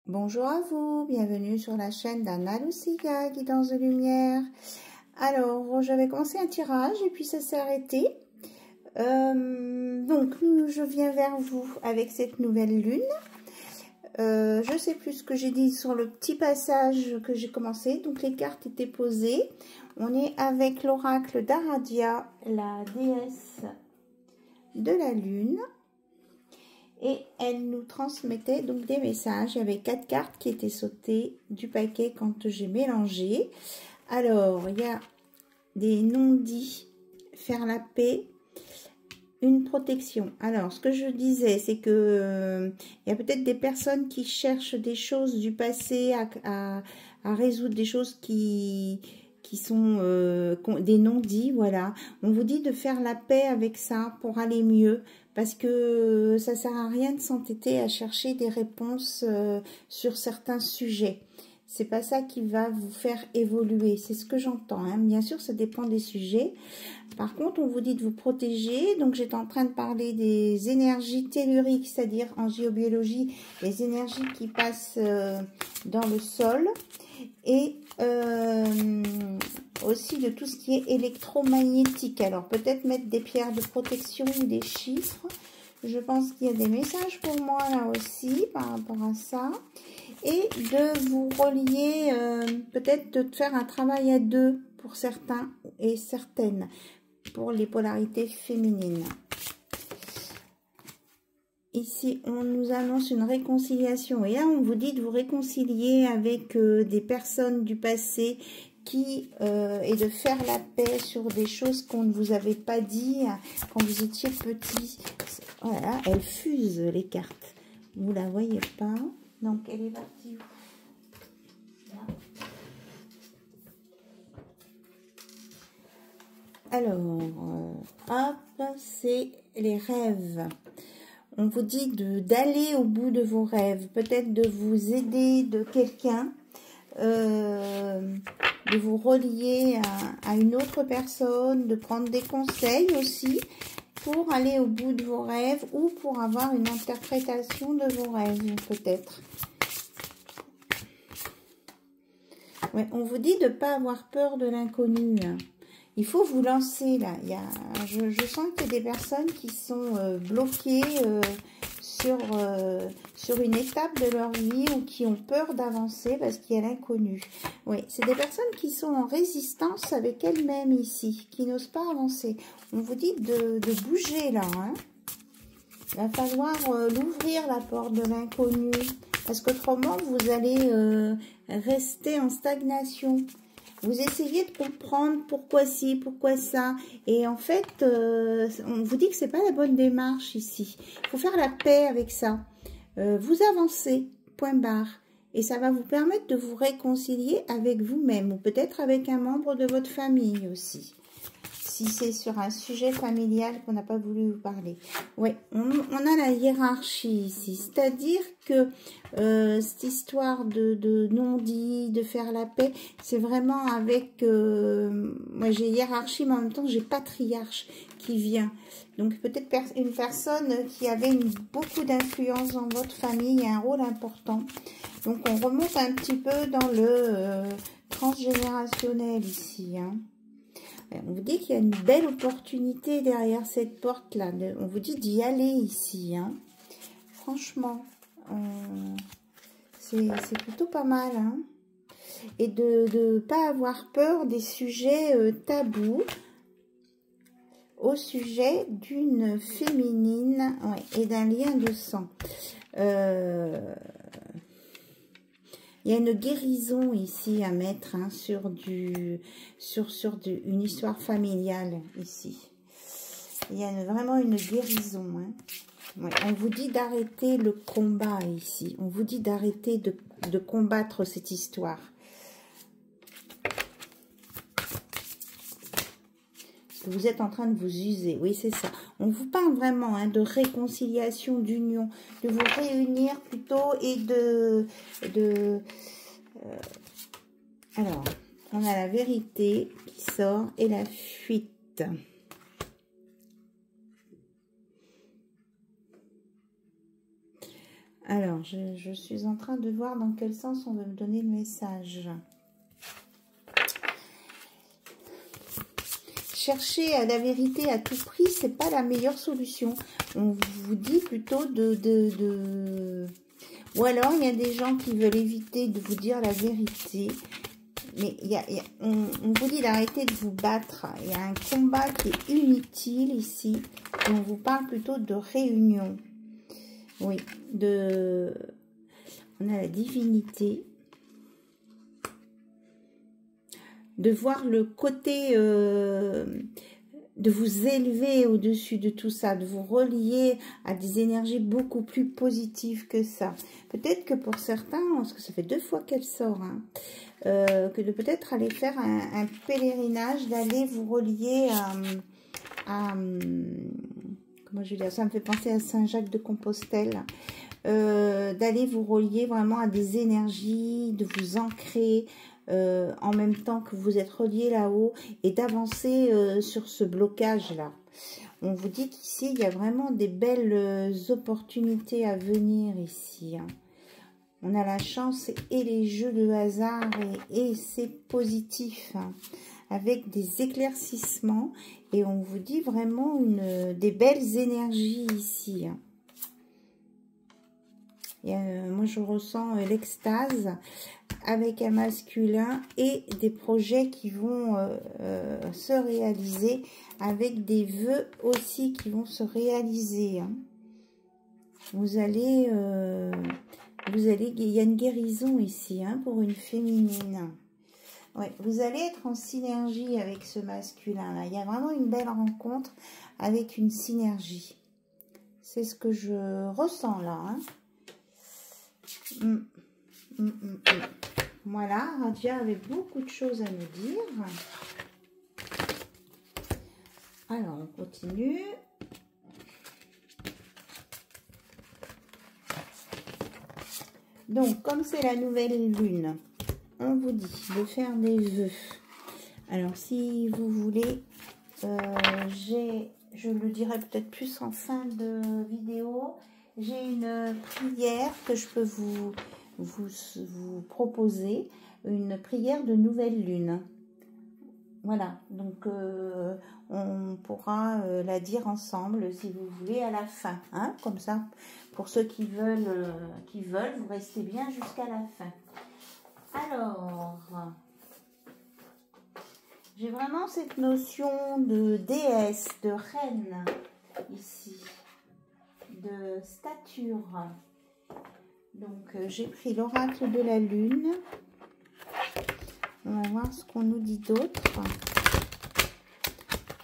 Bonjour à vous, bienvenue sur la chaîne d'Anna Lucia, guidance de lumière. Alors, j'avais commencé un tirage et puis ça s'est arrêté. Je viens vers vous avec cette nouvelle lune. Je sais plus ce que j'ai dit sur le petit passage que j'ai commencé. Donc, les cartes étaient posées. On est avec l'oracle d'Aradia, la déesse de la lune. Et elle nous transmettait donc des messages. Il y avait 4 cartes qui étaient sautées du paquet quand j'ai mélangé. Alors, il y a des non-dits, faire la paix, une protection. Alors, ce que je disais, c'est que il y a peut-être des personnes qui cherchent des choses du passé à résoudre, des choses qui sont des non-dits, voilà. On vous dit de faire la paix avec ça pour aller mieux, parce que ça sert à rien de s'entêter à chercher des réponses sur certains sujets. C'est pas ça qui va vous faire évoluer, c'est ce que j'entends, hein. Bien sûr, ça dépend des sujets. Par contre, on vous dit de vous protéger. Donc, j'étais en train de parler des énergies telluriques, c'est-à-dire en géobiologie, les énergies qui passent dans le sol. Et aussi de tout ce qui est électromagnétique. Alors, peut-être mettre des pierres de protection ou des chiffres. Je pense qu'il y a des messages pour moi là aussi par rapport à ça. Et de vous relier, peut-être de faire un travail à deux pour certains et certaines, pour les polarités féminines. Ici, on nous annonce une réconciliation. Et là, on vous dit de vous réconcilier avec des personnes du passé et de faire la paix sur des choses qu'on ne vous avait pas dit quand vous étiez petit. Voilà, elles fusent les cartes. Vous la voyez pas. Donc, elle est partie où? Alors, hop, c'est les rêves. On vous dit d'aller au bout de vos rêves, peut-être de vous aider de quelqu'un, de vous relier à une autre personne, de prendre des conseils aussi pour aller au bout de vos rêves ou pour avoir une interprétation de vos rêves, peut-être. Ouais, on vous dit de ne pas avoir peur de l'inconnu. Il faut vous lancer là. Je sens qu'il y a des personnes qui sont bloquées sur une étape de leur vie ou qui ont peur d'avancer parce qu'il y a l'inconnu. Oui, c'est des personnes qui sont en résistance avec elles-mêmes ici, qui n'osent pas avancer. On vous dit de bouger là. Hein. Il va falloir l'ouvrir la porte de l'inconnu parce qu'autrement vous allez rester en stagnation. Vous essayez de comprendre pourquoi ci, pourquoi ça. Et en fait, on vous dit que c'est pas la bonne démarche ici. Il faut faire la paix avec ça. Vous avancez, point barre. Et ça va vous permettre de vous réconcilier avec vous-même. Ou peut-être avec un membre de votre famille aussi. Si c'est sur un sujet familial qu'on n'a pas voulu vous parler. Oui, on a la hiérarchie ici. C'est-à-dire que cette histoire de non-dit, de faire la paix, c'est vraiment avec... moi, j'ai hiérarchie, mais en même temps, j'ai patriarche qui vient. Donc, peut-être une personne qui avait beaucoup d'influence dans votre famille, un rôle important. Donc, on remonte un petit peu dans le transgénérationnel ici, hein. On vous dit qu'il y a une belle opportunité derrière cette porte-là. On vous dit d'y aller ici. Hein. Franchement, c'est plutôt pas mal. Hein. Et de ne pas avoir peur des sujets tabous au sujet d'une féminine et d'un lien de sang. Il y a une guérison ici à mettre hein, sur une histoire familiale ici. Il y a vraiment une guérison. Hein. Ouais, on vous dit d'arrêter le combat ici. On vous dit d'arrêter de combattre cette histoire. Parce que vous êtes en train de vous user. Oui, c'est ça. On vous parle vraiment hein, de réconciliation, d'union, de vous réunir plutôt et alors, on a la vérité qui sort et la fuite. Alors, je suis en train de voir dans quel sens on veut me donner le message. Chercher à la vérité à tout prix, c'est pas la meilleure solution. On vous dit plutôt Ou alors, il y a des gens qui veulent éviter de vous dire la vérité. Mais on vous dit d'arrêter de vous battre. Il y a un combat qui est inutile ici. Et on vous parle plutôt de réunion. Oui, on a la divinité. De voir le côté de vous élever au-dessus de tout ça, de vous relier à des énergies beaucoup plus positives que ça. Peut-être que pour certains, parce que ça fait 2 fois qu'elle sort, hein, que de peut-être aller faire un pèlerinage, d'aller vous relier à comment je veux dire, ça me fait penser à Saint-Jacques-de-Compostelle, d'aller vous relier vraiment à des énergies, de vous ancrer, en même temps que vous êtes relié là-haut et d'avancer sur ce blocage-là. On vous dit qu'ici, il y a vraiment des belles opportunités à venir ici. Hein. On a la chance et les jeux de hasard et c'est positif. Hein, avec des éclaircissements et on vous dit vraiment des belles énergies ici. Hein. Et, moi, je ressens l'extase avec un masculin et des projets qui vont se réaliser avec des vœux aussi qui vont se réaliser. Hein. Vous allez, il y a une guérison ici hein, pour une féminine. Ouais, vous allez être en synergie avec ce masculin-là. Il y a vraiment une belle rencontre avec une synergie. C'est ce que je ressens là. Hein. Voilà, Radia avait beaucoup de choses à nous dire. Alors, on continue. Donc, comme c'est la nouvelle lune, on vous dit de faire des vœux. Alors, si vous voulez, je le dirai peut-être plus en fin de vidéo, j'ai une prière que je peux vous proposer, une prière de nouvelle lune. Voilà, donc on pourra la dire ensemble si vous voulez à la fin, hein, comme ça, pour ceux qui veulent, vous restez bien jusqu'à la fin. Alors, j'ai vraiment cette notion de déesse, de reine ici, de stature. Donc, j'ai pris l'oracle de la lune. On va voir ce qu'on nous dit d'autre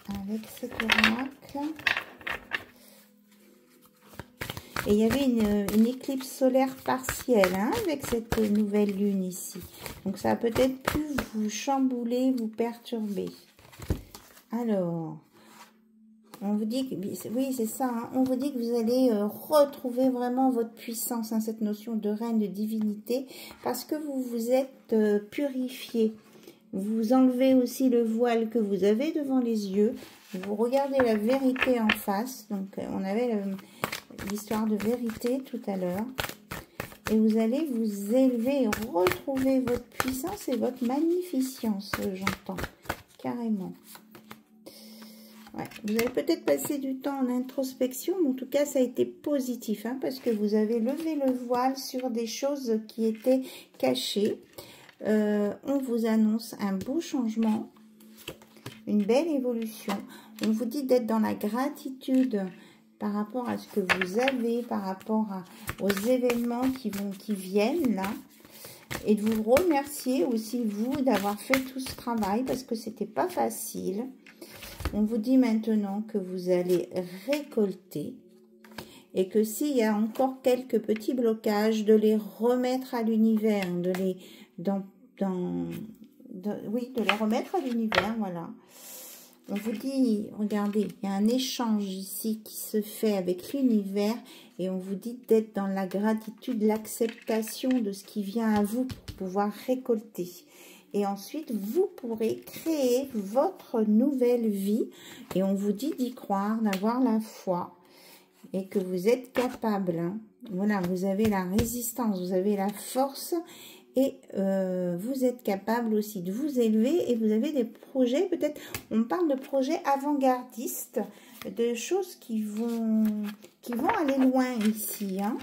avec cet oracle. Et il y avait une éclipse solaire partielle hein, avec cette nouvelle lune ici. Donc ça a peut-être pu vous chambouler, vous perturber. Alors, on vous dit que, oui c'est ça, hein, on vous dit que vous allez retrouver vraiment votre puissance, hein, cette notion de reine, de divinité, parce que vous vous êtes purifié. Vous enlevez aussi le voile que vous avez devant les yeux. Vous regardez la vérité en face. Donc, on avait l'histoire de vérité tout à l'heure. Et vous allez vous élever et retrouver votre puissance et votre magnificence, j'entends. Carrément. Ouais. Vous allez peut-être passer du temps en introspection, mais en tout cas, ça a été positif, hein, parce que vous avez levé le voile sur des choses qui étaient cachées. On vous annonce un beau changement, une belle évolution. On vous dit d'être dans la gratitude par rapport à ce que vous avez, par rapport aux événements qui viennent là, et de vous remercier aussi vous d'avoir fait tout ce travail parce que c'était pas facile. On vous dit maintenant que vous allez récolter et que s'il y a encore quelques petits blocages, de les remettre à l'univers, de les remettre à l'univers, voilà. On vous dit, regardez, il y a un échange ici qui se fait avec l'univers et on vous dit d'être dans la gratitude, l'acceptation de ce qui vient à vous pour pouvoir récolter. Et ensuite, vous pourrez créer votre nouvelle vie et on vous dit d'y croire, d'avoir la foi. et que vous êtes capable. Hein. Voilà, vous avez la résistance, vous avez la force et vous êtes capable aussi de vous élever et vous avez des projets, peut-être, on parle de projets avant-gardistes, de choses qui vont aller loin ici. Hein.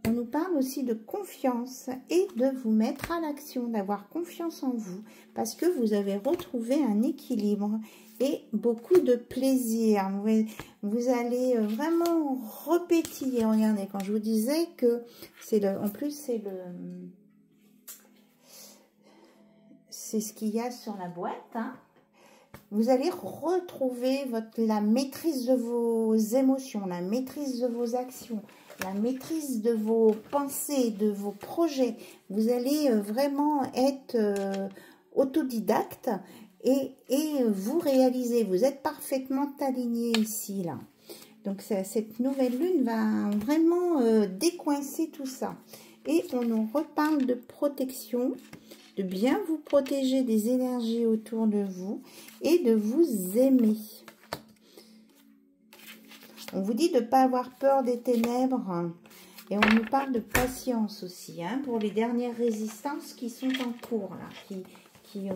On nous parle aussi de confiance et de vous mettre à l'action, d'avoir confiance en vous parce que vous avez retrouvé un équilibre et beaucoup de plaisir. Vous allez vraiment repétiller. Regardez, quand je vous disais que en plus c'est ce qu'il y a sur la boîte. Hein. Vous allez retrouver la maîtrise de vos émotions, la maîtrise de vos actions, la maîtrise de vos pensées, de vos projets. Vous allez vraiment être autodidacte et vous réaliser. Vous êtes parfaitement aligné ici, là. Donc, cette nouvelle lune va vraiment décoincer tout ça. Et on nous reparle de protection, de bien vous protéger des énergies autour de vous et de vous aimer. On vous dit de ne pas avoir peur des ténèbres et on nous parle de patience aussi, hein, pour les dernières résistances qui sont en cours, là, qui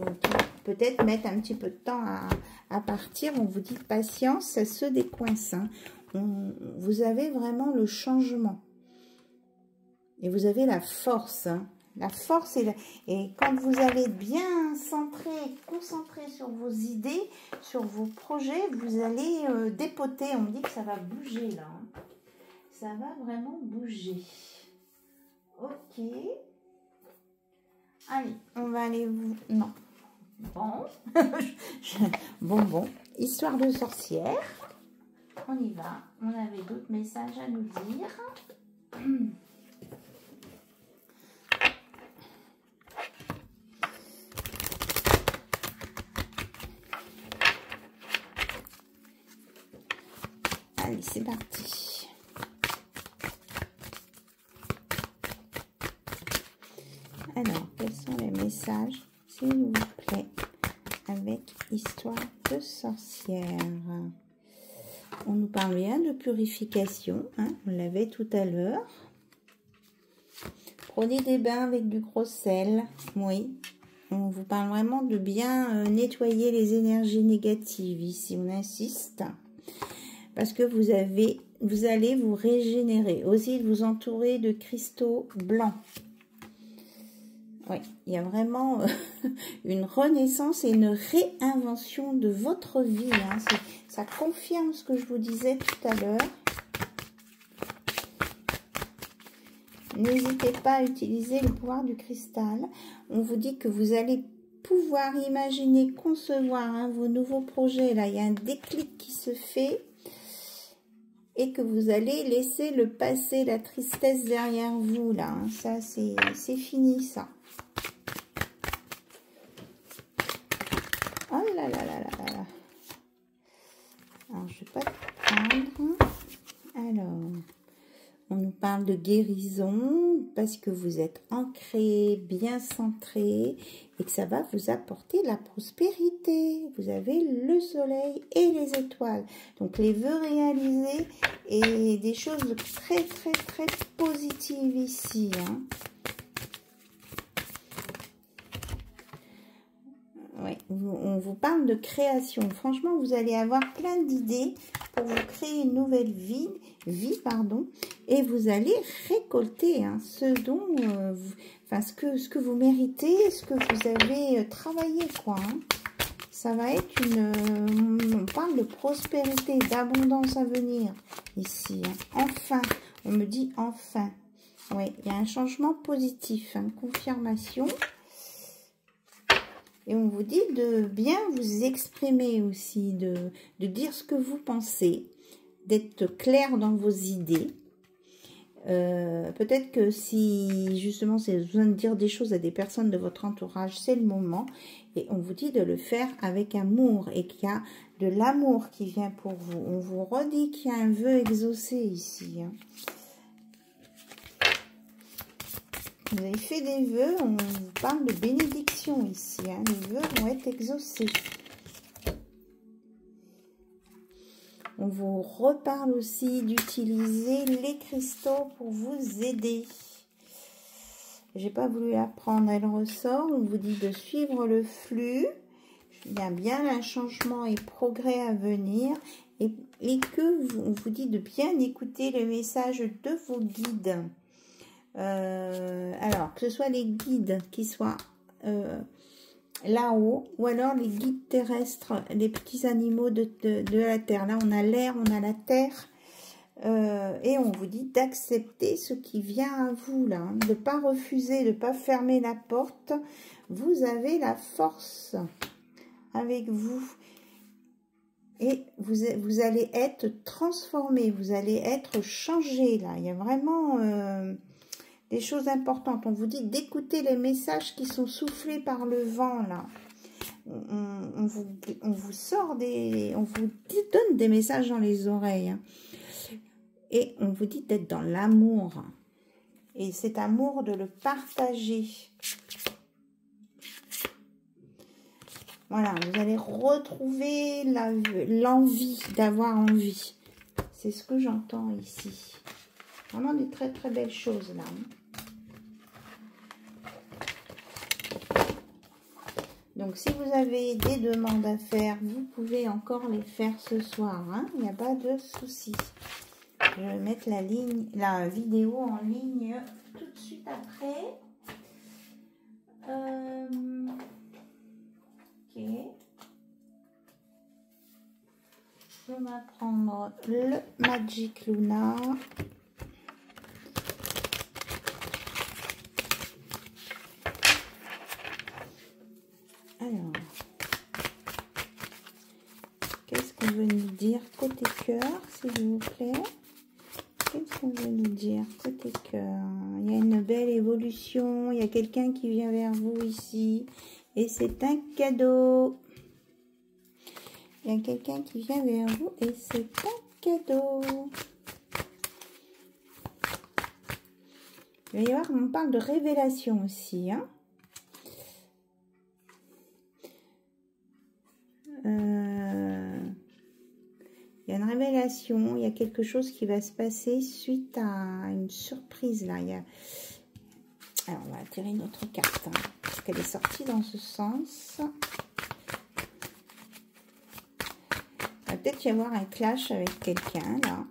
peut-être mettent un petit peu de temps à partir. On vous dit patience, ça se décoince. Hein. Vous avez vraiment le changement et vous avez la force, hein. La force et quand vous allez bien centré, concentré sur vos idées, sur vos projets, vous allez dépoter. On me dit que ça va bouger là. Hein. Ça va vraiment bouger. Ok. Allez, on va aller vous... Non. Bon. Bon. Histoire de sorcière. On y va. On avait d'autres messages à nous dire. Allez, c'est parti. Alors, quels sont les messages, s'il vous plaît, avec histoire de sorcière? On nous parle bien de purification, hein, on l'avait tout à l'heure. Prenez des bains avec du gros sel, oui. On vous parle vraiment de bien nettoyer les énergies négatives. Ici, on insiste. Parce que vous allez vous régénérer. Aussi, de vous entourer de cristaux blancs. Oui, il y a vraiment une renaissance et une réinvention de votre vie. Hein. Ça confirme ce que je vous disais tout à l'heure. N'hésitez pas à utiliser le pouvoir du cristal. On vous dit que vous allez pouvoir imaginer, concevoir, hein, vos nouveaux projets. Là, il y a un déclic qui se fait. Et que vous allez laisser le passé, la tristesse derrière vous, là. Hein. Ça, c'est fini, ça. Oh là là là là là. Alors, je ne vais pas tout prendre. Alors, on nous parle de guérison parce que vous êtes ancré, bien centré et que ça va vous apporter la prospérité. Vous avez le soleil et les étoiles. Donc, les vœux réalisés et des choses très, très, très positives ici. Hein. Ouais, on vous parle de création. Franchement, vous allez avoir plein d'idées pour vous créer une nouvelle vie, et vous allez récolter hein, ce que vous méritez, ce que vous avez travaillé, quoi. Hein. Ça va être on parle de prospérité, d'abondance à venir ici. Hein. Enfin, on me dit enfin. Oui, il y a un changement positif, une confirmation. Et on vous dit de bien vous exprimer aussi, de dire ce que vous pensez, d'être clair dans vos idées. Peut-être que si justement vous avez besoin de dire des choses à des personnes de votre entourage, c'est le moment. Et on vous dit de le faire avec amour et qu'il y a de l'amour qui vient pour vous. On vous redit qu'il y a un vœu exaucé ici. Hein. Vous avez fait des vœux, on vous parle de bénédiction ici. Hein. Les vœux vont être exaucés. On vous reparle aussi d'utiliser les cristaux pour vous aider. J'ai pas voulu la prendre, elle ressort. On vous dit de suivre le flux. Il y a bien un changement et progrès à venir. Et que on vous dit de bien écouter le message de vos guides. Alors, que ce soit les guides qui soient là-haut, ou alors les guides terrestres, les petits animaux de la terre. Là, on a l'air, on a la terre. Et on vous dit d'accepter ce qui vient à vous, là. De ne pas refuser, de ne pas fermer la porte. Vous avez la force avec vous. Et vous allez être transformé, vous allez être changé, là. Il y a vraiment des choses importantes. On vous dit d'écouter les messages qui sont soufflés par le vent, là. On vous sort on vous donne des messages dans les oreilles, hein. Et on vous dit d'être dans l'amour. Et cet amour, de le partager. Voilà, vous allez retrouver l'envie, d'avoir envie. C'est ce que j'entends ici. Vraiment des très très belles choses là. Donc si vous avez des demandes à faire, vous pouvez encore les faire ce soir, hein. Il n'y a pas de souci. Je vais mettre la vidéo en ligne tout de suite après. Ok. Je vais prendre le Magic Luna. Alors, qu'est-ce qu'on veut nous dire côté cœur, s'il vous plaît? Qu'est-ce qu'on veut nous dire côté cœur? Il y a une belle évolution, il y a quelqu'un qui vient vers vous ici, et c'est un cadeau. Il y a quelqu'un qui vient vers vous, et c'est un cadeau. Il va y avoir, on parle de révélation aussi, hein. Il y a une révélation, il y a quelque chose qui va se passer suite à une surprise là. Alors on va tirer une autre carte, hein, parce qu'elle est sortie dans ce sens. Il va peut-être y avoir un clash avec quelqu'un là.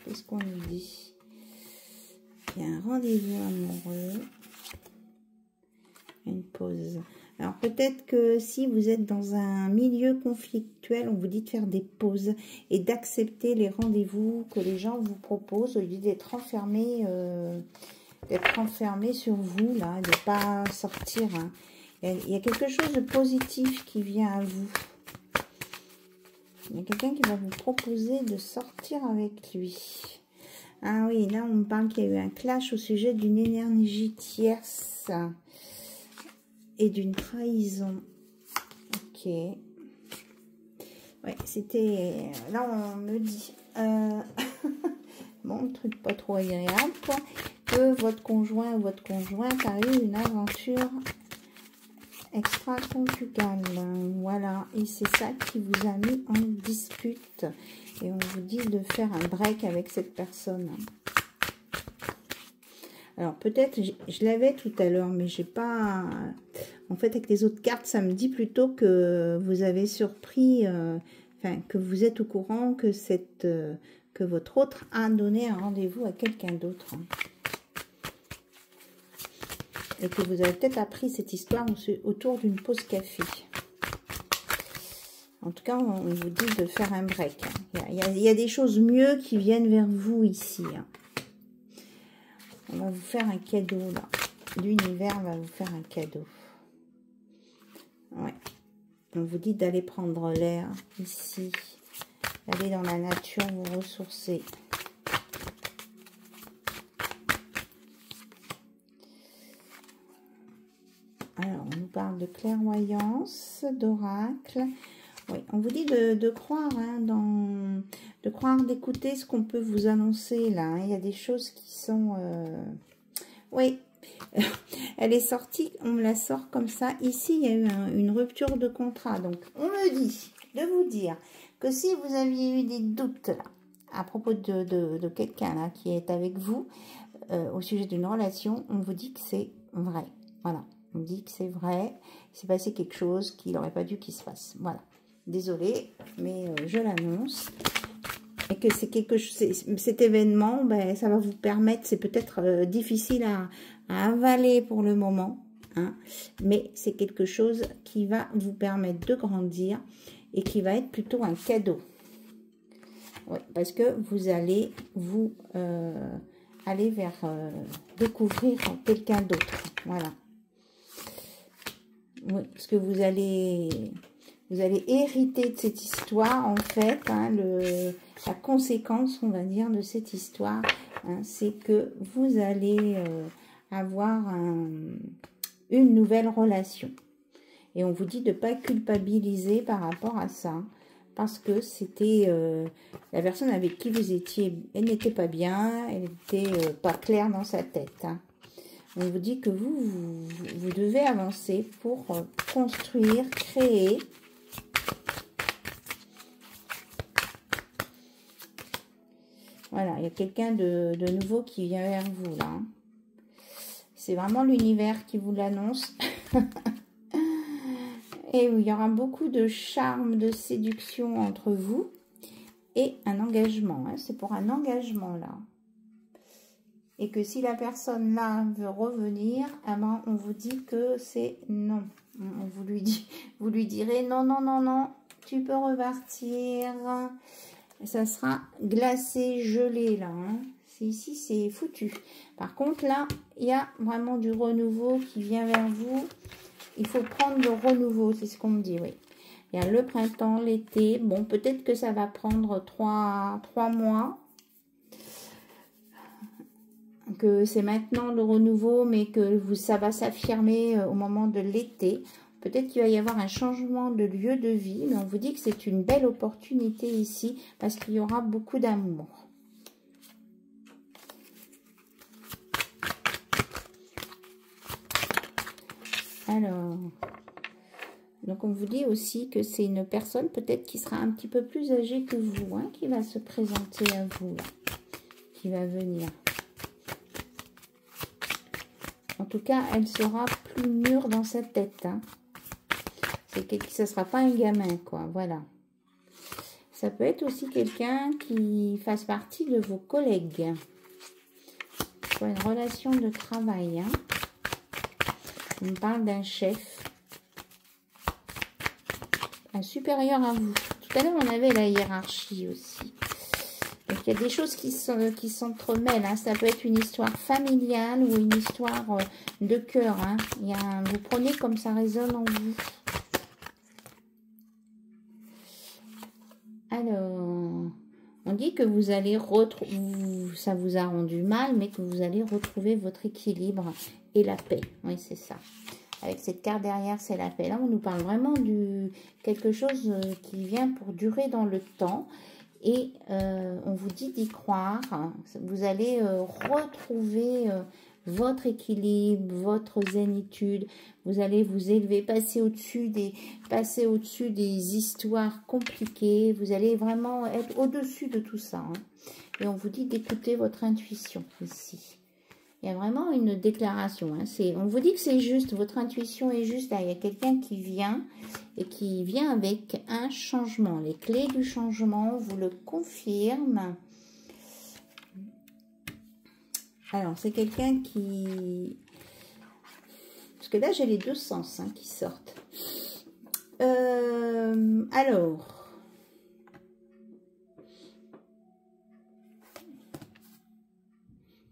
Qu'est-ce qu'on nous dit? Il y a un rendez-vous amoureux. Une pause. Alors peut-être que si vous êtes dans un milieu conflictuel, on vous dit de faire des pauses et d'accepter les rendez-vous que les gens vous proposent au lieu d'être enfermé sur vous, là, de ne pas sortir, hein. Il y a quelque chose de positif qui vient à vous. Il y a quelqu'un qui va vous proposer de sortir avec lui. Ah oui, là on me parle qu'il y a eu un clash au sujet d'une énergie tierce. Et d'une trahison. Ok. Ouais, c'était... Là, on me dit... bon, truc pas trop agréable, quoi. Que votre conjoint ou votre conjointe a eu une aventure extra-conjugale. Voilà. Et c'est ça qui vous a mis en dispute. Et on vous dit de faire un break avec cette personne. Alors, peut-être, je l'avais tout à l'heure, mais j'ai pas... En fait, avec les autres cartes, ça me dit plutôt que vous avez surpris... Enfin, que vous êtes au courant que que votre autre a donné un rendez-vous à quelqu'un d'autre. Et que vous avez peut-être appris cette histoire autour d'une pause café. En tout cas, on vous dit de faire un break. Il y a des choses mieux qui viennent vers vous ici. On va vous faire un cadeau, là. L'univers va vous faire un cadeau. Ouais. On vous dit d'aller prendre l'air ici. D'aller dans la nature, vous ressourcer. Alors, on nous parle de clairvoyance, d'oracle. Oui, on vous dit de croire, hein, de croire, d'écouter ce qu'on peut vous annoncer là. Hein. Il y a des choses qui sont... Oui, elle est sortie, on me la sort comme ça. Ici, il y a eu une rupture de contrat. Donc, on me dit de vous dire que si vous aviez eu des doutes là, à propos de quelqu'un là qui est avec vous, au sujet d'une relation, on vous dit que c'est vrai. Voilà, on dit que c'est vrai, il s'est passé quelque chose qu'il n'aurait pas dû qu'il se passe. Voilà, désolée, mais je l'annonce. Et que c'est quelque chose, cet événement, ben, ça va vous permettre, c'est peut-être difficile à avaler pour le moment, hein, mais c'est quelque chose qui va vous permettre de grandir et qui va être plutôt un cadeau. Oui, parce que vous allez vous aller vers découvrir quelqu'un d'autre. Voilà. Oui, parce que vous allez hériter de cette histoire, en fait, hein, la conséquence, on va dire, de cette histoire, hein, c'est que vous allez avoir une nouvelle relation. Et on vous dit de ne pas culpabiliser par rapport à ça, parce que c'était la personne avec qui vous étiez, elle n'était pas bien, elle n'était pas claire dans sa tête, hein. On vous dit que vous devez avancer pour construire, créer. Voilà, il y a quelqu'un de nouveau qui vient vers vous, là. C'est vraiment l'univers qui vous l'annonce. Et il y aura beaucoup de charme, de séduction entre vous. Et un engagement, hein. C'est pour un engagement, là. Et que si la personne là veut revenir, eh ben, on vous dit que c'est non. Vous lui direz non, non, non, non, tu peux repartir. Ça sera glacé, gelé là. Hein. Ici, c'est foutu. Par contre, là, il y a vraiment du renouveau qui vient vers vous. Il faut prendre le renouveau, c'est ce qu'on me dit, oui. Il y a le printemps, l'été. Bon, peut-être que ça va prendre 3 mois. Que c'est maintenant le renouveau, mais que ça va s'affirmer au moment de l'été. Peut-être qu'il va y avoir un changement de lieu de vie, mais on vous dit que c'est une belle opportunité ici, parce qu'il y aura beaucoup d'amour. Alors, donc on vous dit aussi que c'est une personne peut-être qui sera un petit peu plus âgée que vous, hein, qui va se présenter à vous, là, qui va venir. En tout cas, elle sera plus mûre dans sa tête. Hein. Ça ne sera pas un gamin, quoi. Voilà. Ça peut être aussi quelqu'un qui fasse partie de vos collègues. Soit une relation de travail. Hein. On me parle d'un chef. Un supérieur à vous. Tout à l'heure, on avait la hiérarchie aussi. Donc, il y a des choses qui s'entremêlent. Hein. Ça peut être une histoire familiale ou une histoire de cœur. Hein. Vous prenez comme ça résonne en vous. Alors, on dit que vous allez retrouver, ça vous a rendu mal, mais que vous allez retrouver votre équilibre et la paix. Oui, c'est ça. Avec cette carte derrière, c'est la paix. Là, on nous parle vraiment de quelque chose qui vient pour durer dans le temps. Et on vous dit d'y croire. Vous allez retrouver votre équilibre, votre zénitude. Vous allez vous élever, passer au-dessus des histoires compliquées. Vous allez vraiment être au-dessus de tout ça. Hein. Et on vous dit d'écouter votre intuition ici. Il y a vraiment une déclaration. Hein. On vous dit que c'est juste, votre intuition est juste. Là, il y a quelqu'un qui vient et qui vient avec un changement. Les clés du changement vous le confirment. Alors, c'est quelqu'un qui... Parce que là, j'ai les deux sens hein, qui sortent. Alors...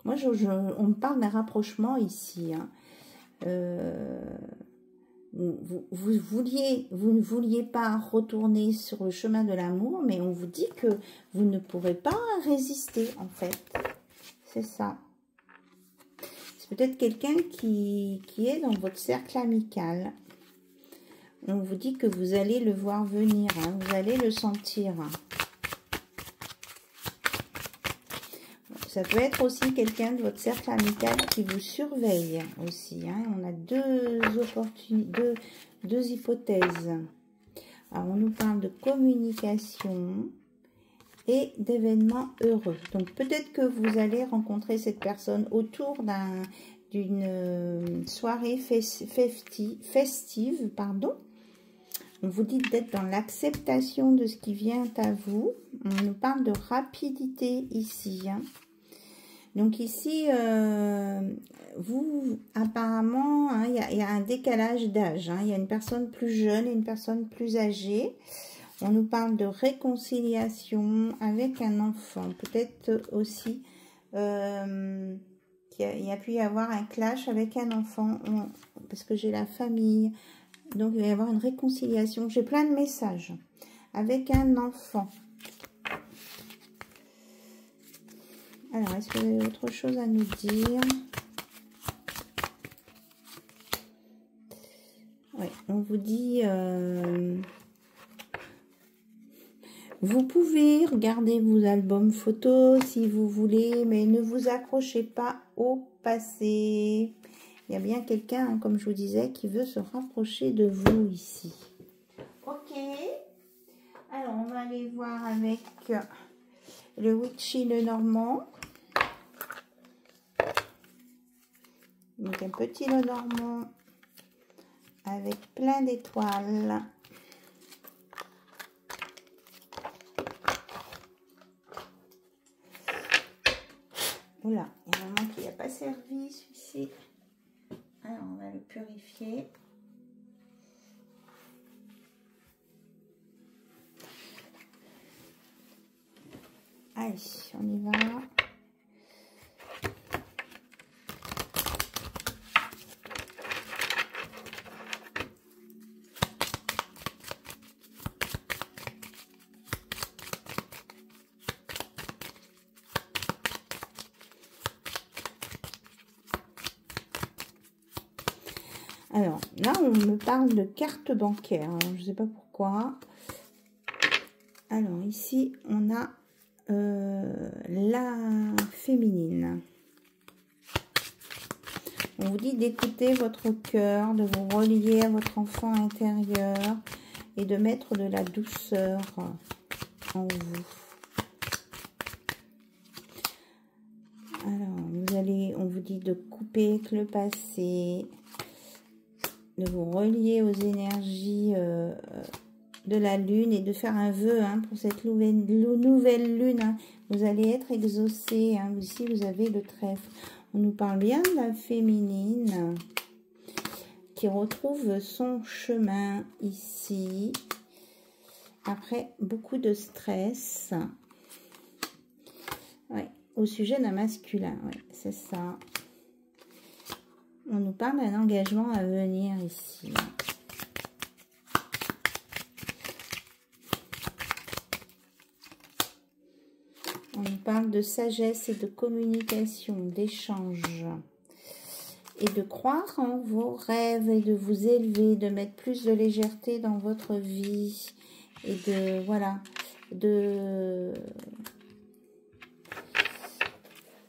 Moi, on me parle d'un rapprochement ici. Hein. Vous ne vouliez pas retourner sur le chemin de l'amour, mais on vous dit que vous ne pourrez pas résister, en fait. C'est ça. C'est peut-être quelqu'un qui est dans votre cercle amical. On vous dit que vous allez le voir venir, hein, vous allez le sentir. Ça peut être aussi quelqu'un de votre cercle amical qui vous surveille aussi. Hein. On a deux hypothèses. Alors, on nous parle de communication et d'événements heureux. Donc, peut-être que vous allez rencontrer cette personne autour d'une soirée festive, pardon. On vous dit d'être dans l'acceptation de ce qui vient à vous. On nous parle de rapidité ici. Hein. Donc ici, vous, apparemment, hein, il y a un décalage d'âge. Hein. Il y a une personne plus jeune et une personne plus âgée. On nous parle de réconciliation avec un enfant. Peut-être aussi qu'il y a pu y avoir un clash avec un enfant. Parce que j'ai la famille. Donc, il va y avoir une réconciliation. J'ai plein de messages avec un enfant. Alors, est-ce que vous avez autre chose à nous dire? Oui, on vous dit... vous pouvez regarder vos albums photos si vous voulez, mais ne vous accrochez pas au passé. Il y a bien quelqu'un, hein, comme je vous disais, qui veut se rapprocher de vous ici. Ok. Alors, on va aller voir avec le Witchy le Normand. Donc, un petit le Normand avec plein d'étoiles. Oula, il y a un moment qui n'a pas servi celui-ci. Alors, on va le purifier. Allez, on y va. Alors, là, on me parle de carte bancaire. Alors, je ne sais pas pourquoi. Alors, ici, on a la féminine. On vous dit d'écouter votre cœur, de vous relier à votre enfant intérieur et de mettre de la douceur en vous. Alors, on vous dit de couper avec le passé, de vous relier aux énergies de la lune et de faire un vœu hein, pour cette nouvelle lune. Hein. Vous allez être exaucé. Hein. Ici, vous avez le trèfle. On nous parle bien de la féminine qui retrouve son chemin ici. Après, beaucoup de stress. Ouais, au sujet d'un masculin. Ouais, c'est ça. On nous parle d'un engagement à venir ici. On nous parle de sagesse et de communication, d'échange. Et de croire en vos rêves et de vous élever, de mettre plus de légèreté dans votre vie. Et de, voilà, de...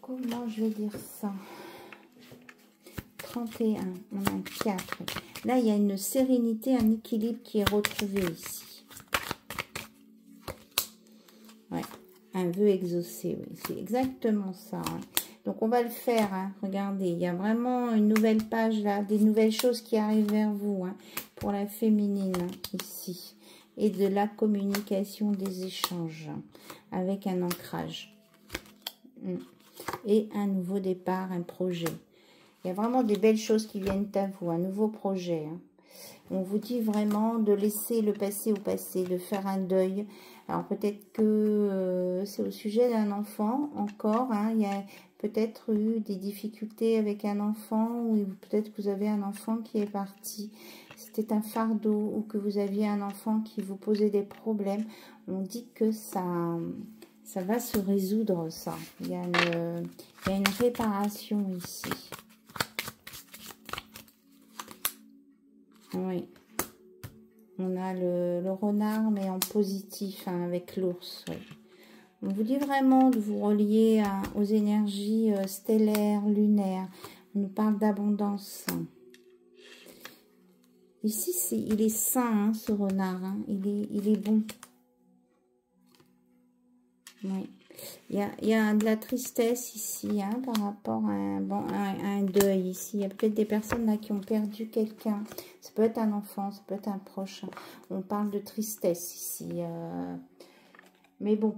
Comment je vais dire ça? 31, on a un 4. Là, il y a une sérénité, un équilibre qui est retrouvé ici. Ouais, un vœu exaucé, oui, c'est exactement ça. Hein. Donc, on va le faire, hein. Regardez, il y a vraiment une nouvelle page là, des nouvelles choses qui arrivent vers vous, hein, pour la féminine, hein, ici. Et de la communication, des échanges, hein, avec un ancrage. Et un nouveau départ, un projet. Il y a vraiment des belles choses qui viennent à vous, un nouveau projet. Hein. On vous dit vraiment de laisser le passé au passé, de faire un deuil. Alors peut-être que c'est au sujet d'un enfant encore. Hein. Il y a peut-être eu des difficultés avec un enfant ou peut-être que vous avez un enfant qui est parti. C'était un fardeau ou que vous aviez un enfant qui vous posait des problèmes. On dit que ça va se résoudre, ça. Il y a une réparation ici. Oui. On a le renard, mais en positif, hein, avec l'ours. Oui. On vous dit vraiment de vous relier aux énergies stellaires, lunaires. On nous parle d'abondance. Ici, il est sain, hein, ce renard. Hein. Il est bon. Oui. Il y a de la tristesse ici, hein, par rapport à un deuil ici. Il y a peut-être des personnes là qui ont perdu quelqu'un. Ça peut être un enfant, ça peut être un proche. On parle de tristesse ici. Mais bon,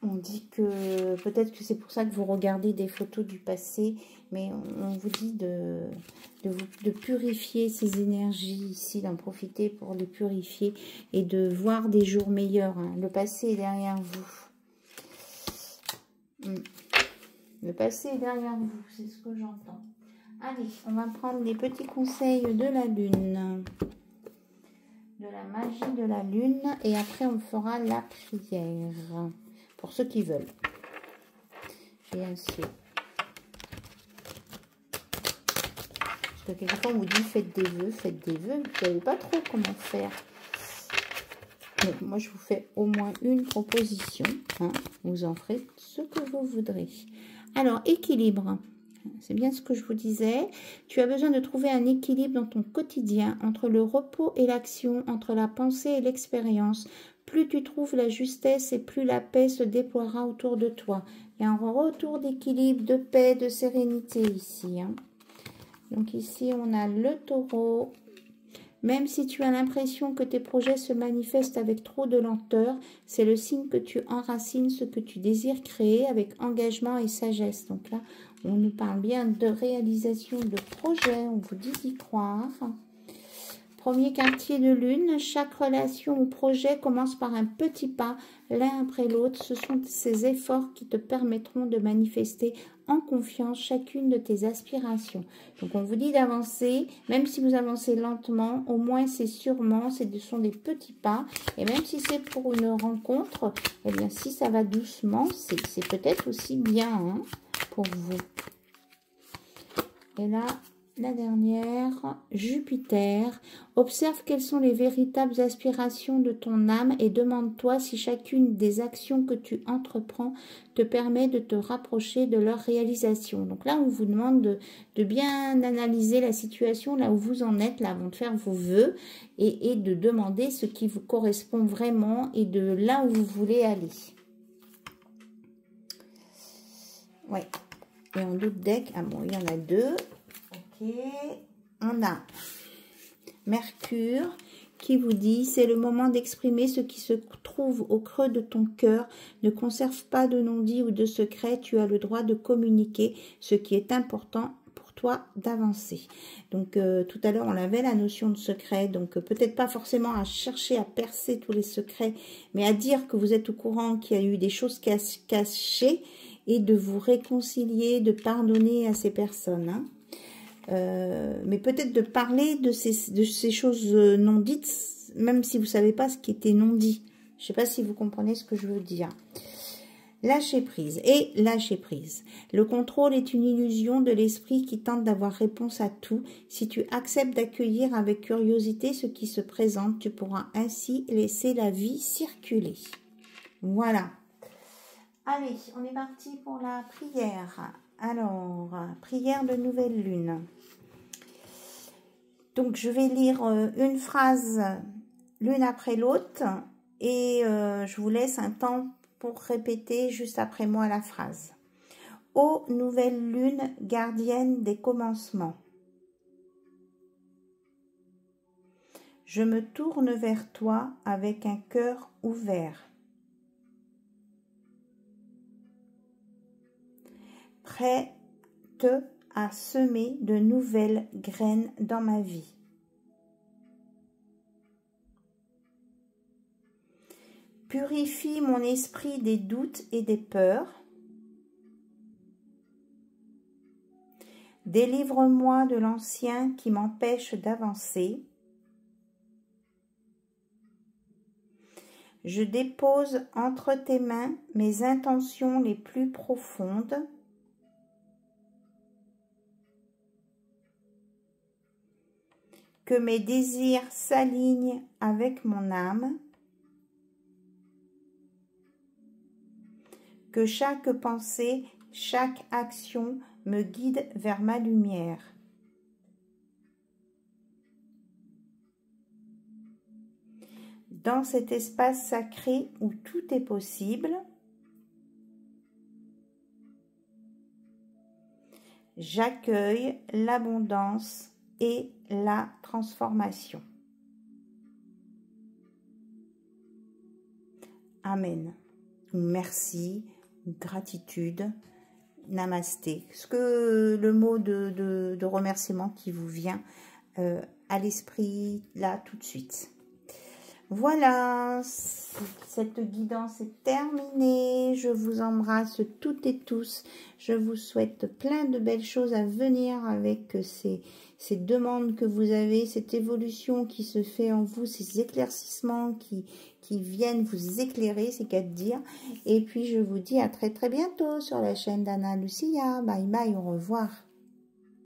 on dit que peut-être que c'est pour ça que vous regardez des photos du passé. Mais on vous dit de purifier ces énergies ici, d'en profiter pour les purifier et de voir des jours meilleurs. Hein. Le passé est derrière vous. Le passé est derrière vous, c'est ce que j'entends. Allez, on va prendre les petits conseils de la lune. De la magie de la lune. Et après, on fera la prière. Pour ceux qui veulent. Bien sûr. Parce que quelquefois, on vous dit faites des vœux, faites des vœux. Vous ne savez pas trop comment faire. Donc, moi, je vous fais au moins une proposition. Hein. Vous en ferez ce que vous voudrez. Alors, équilibre. C'est bien ce que je vous disais. Tu as besoin de trouver un équilibre dans ton quotidien entre le repos et l'action, entre la pensée et l'expérience. Plus tu trouves la justesse et plus la paix se déploiera autour de toi. Il y a un retour d'équilibre, de paix, de sérénité ici. Hein. Donc ici, on a le taureau. Même si tu as l'impression que tes projets se manifestent avec trop de lenteur, c'est le signe que tu enracines ce que tu désires créer avec engagement et sagesse. Donc là, on nous parle bien de réalisation de projet, on vous dit d'y croire. Premier quartier de lune, chaque relation ou projet commence par un petit pas l'un après l'autre. Ce sont ces efforts qui te permettront de manifester en confiance chacune de tes aspirations. Donc on vous dit d'avancer, même si vous avancez lentement, au moins c'est sûrement, ce sont des petits pas. Et même si c'est pour une rencontre, eh bien si ça va doucement, c'est peut-être aussi bien hein, pour vous. Et là, la dernière, Jupiter. Observe quelles sont les véritables aspirations de ton âme et demande-toi si chacune des actions que tu entreprends te permet de te rapprocher de leur réalisation. Donc là, on vous demande de bien analyser la situation là où vous en êtes, là, avant de faire vos vœux et de demander ce qui vous correspond vraiment et de là où vous voulez aller. Ouais. Et en d'autres decks, ah bon, il y en a deux. Ok. On a Mercure qui vous dit c'est le moment d'exprimer ce qui se trouve au creux de ton cœur. Ne conserve pas de non-dit ou de secret. Tu as le droit de communiquer ce qui est important pour toi d'avancer. Donc tout à l'heure on avait la notion de secret. Donc peut-être pas forcément à chercher à percer tous les secrets, mais à dire que vous êtes au courant qu'il y a eu des choses cachées et de vous réconcilier, de pardonner à ces personnes. Hein. Mais peut-être de parler de ces choses non dites, même si vous ne savez pas ce qui était non dit. Je ne sais pas si vous comprenez ce que je veux dire. Lâcher prise et lâcher prise. Le contrôle est une illusion de l'esprit qui tente d'avoir réponse à tout. Si tu acceptes d'accueillir avec curiosité ce qui se présente, tu pourras ainsi laisser la vie circuler. Voilà. Allez, on est parti pour la prière. Alors, prière de nouvelle lune. Donc, je vais lire une phrase l'une après l'autre et je vous laisse un temps pour répéter juste après moi la phrase. Ô nouvelle lune, gardienne des commencements, je me tourne vers toi avec un cœur ouvert. Prête à semer de nouvelles graines dans ma vie. Purifie mon esprit des doutes et des peurs. Délivre-moi de l'ancien qui m'empêche d'avancer. Je dépose entre tes mains mes intentions les plus profondes. Que mes désirs s'alignent avec mon âme. Que chaque pensée, chaque action me guide vers ma lumière. dans cet espace sacré où tout est possible. J'accueille l'abondance et la transformation. Amen. Merci, gratitude, namasté. Ce que le mot de remerciement qui vous vient à l'esprit là tout de suite. Voilà, cette guidance est terminée. Je vous embrasse toutes et tous. Je vous souhaite plein de belles choses à venir avec ces demandes que vous avez, cette évolution qui se fait en vous, ces éclaircissements qui viennent vous éclairer, c'est qu'à dire. Et puis, je vous dis à très très bientôt sur la chaîne d'Anna Lucia. Bye bye, au revoir.